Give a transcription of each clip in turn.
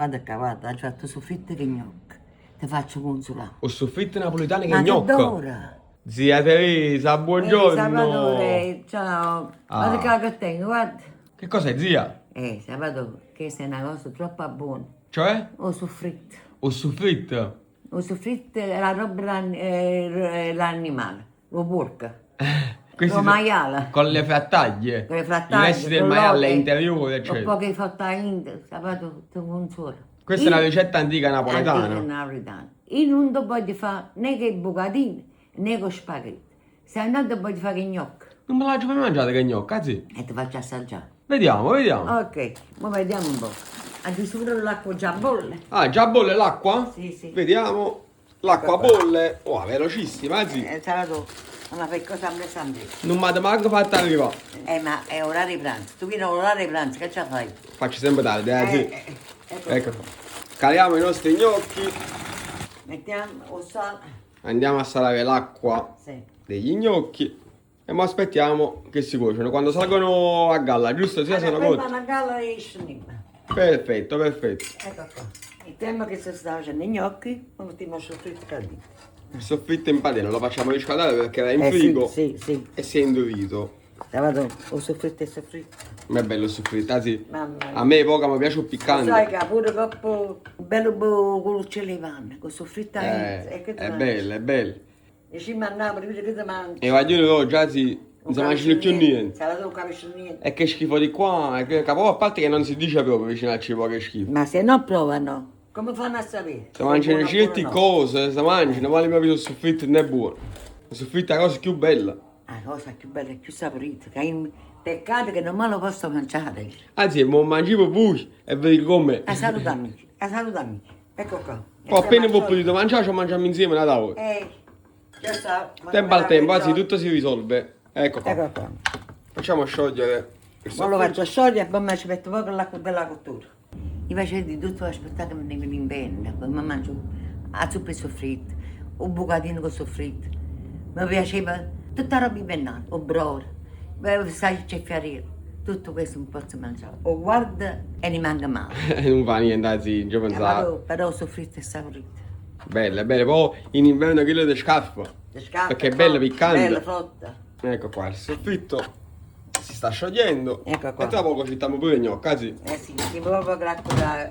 guarda, hai fatto soffritto che gnocchi. Ti faccio consolare. O soffritto napoletano che Ma che gnocco. d'ora? Zia Teresa, buongiorno. Salvatore, ciao. Guarda Ah. che tengo, guarda. Che cos'è, zia? Salvatore, questa è una cosa troppo buona. Cioè? Ho soffritto. O soffritto? Ho soffritto la roba l'animale, lo porco, Questi lo sono- maiale, Con le frattaglie. con le I frattaglie, resti del maiale interiore, un eccetera. po' che fatta in, Salvatore, ti consolo. Questa è una ricetta antica Antica napoletana. napoletana. Io non ti voglio fare né che bucatini né con spaghetti. Se andato ti voglio fare i gnocchi Non me la mai mangiata che gnocca, zia? e ti faccio assaggiare. Vediamo, vediamo. Ok, ora vediamo un po'. Addirittura l'acqua già bolle. Ah, già bolle l'acqua? Sì, sì. Vediamo. L'acqua Ecco qua. bolle. Oh, velocissima, zia. Salvatore, ma per cosa mi sta andando? Non mi ha manco fatto arrivare. Ma è orario pranzo. Tu vieni all'orario pranzo, che ce fai? Faccio sempre tardi, zia. Ecco. Ecco qua. Caliamo i nostri gnocchi. Mettiamo il sale. Andiamo a salare l'acqua Sì. degli gnocchi. E mo aspettiamo che si cuociono. Quando salgono a galla, giusto? Sia sono Prima cotti. una galla e scendima. Perfetto, perfetto. Ecco qua. Mettiamo che si sta facendo i gnocchi, lo mettiamo a soffritto caldito. Il soffritto in padella lo facciamo riscaldare perché era in frigo Sì. e si è indurito. Salvatore, ho soffritto e soffritto. Ma è bello il soffritto, anzi, Mamma mia. a me poca mi piace il Sai piccante. che pure troppo bello con l'uccello di panna, con soffritto e che ti È mangi? bello, è bello. Vicino a Napoli, vedi che ti mangi? E voglio dire, già si non si mangia più niente. Salvatore non capisce niente. E che schifo di qua, che capo, a parte che non si dice proprio vicino al cibo che schifo. Ma se no provano, come fanno a sapere? Si mangiano buono certe oppure no? cose, si mangiano, vale proprio il soffritto non è buono. Il soffritto è la cosa più bella. La cosa più bella e più saporita, che è un peccato che non me lo posso mangiare. Anzi, non mangi poi e vedi come. Saluta amici, saluta amici. Ecco qua. Poi appena un po' potuto mangiare, ci mangiamo insieme una tavola. Già sta. Tempo al tempo, anzi tutto si risolve. Ecco qua. Ecco qua. Facciamo sciogliere il Ora lo soffritto. faccio sciogliere e poi ci metto poco l'acqua per la cottura. Io facevo di tutto, aspettare che mi venga in bene, poi mi mangio la zuppa e soffritto, un bucatino con soffritto. Mi piaceva tutta roba invernale, o brodo, sai c'è fiarire, tutto questo non posso mangiare. O guarda e ne manca male. Non fa niente, anzi, già pensavo. Però soffritto e saporito. Bello, bello. Poi in inverno quello di scarpa. Le scarpe, Perché è bello piccante. bella frotta. Ecco qua, il soffritto si sta sciogliendo. Ecco qua. E tra poco ci stiamo pure i gnocchi, sì. Sì, ti proprio l'acqua da...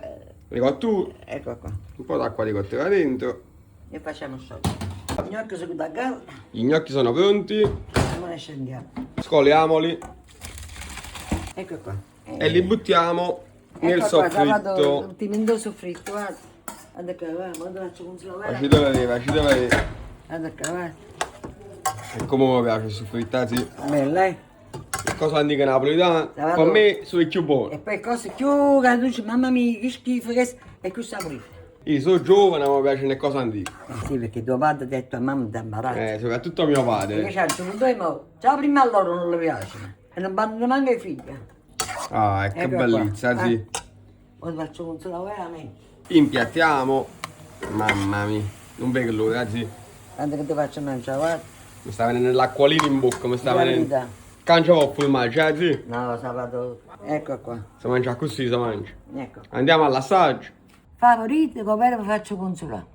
Ricottura, Ecco qua. un po' d'acqua di cottura dentro. E facciamo sciogliere. I gnocchi sono da galla, I gnocchi sono pronti. ora ne scendiamo. Scoliamoli Ecco qua. e li buttiamo nel Ecco qua, soffritto. Ti mando soffritto, guarda. Guarda qua, guarda, faccio con sulla Ci deve arrivare, ci deve arrivare. Guarda qua, guarda. E come mi piace il soffritto, sì. Bella, eh? Cosa antica napoletana, Vado. per me sono i più buoni. E poi cose più che tu dici, mamma mia, che schifo che è più saporito. Io sono giovane, ma mi piacciono le cose antiche. Sì, perché tuo padre ha detto a mamma ti imbarazzo. Soprattutto mio Perché padre. c'è il due mo, già prima a loro non le piacciono. E non vanno neanche i figli. Ah, che Ecco bellezza, qua. sì. Ora faccio con sulla veramente. Impiattiamo. Mamma mia, non vedo l'ora, sì. Guarda che ti faccio mangiare, guarda. Mi sta venendo l'acquolina in bocca, mi sta La venendo. verità. Cancia un po' il male, sì. No, sabato. Ecco qua. Si mangia così, si mangia. Ecco. Andiamo all'assaggio. Favorito, come faccio consolare.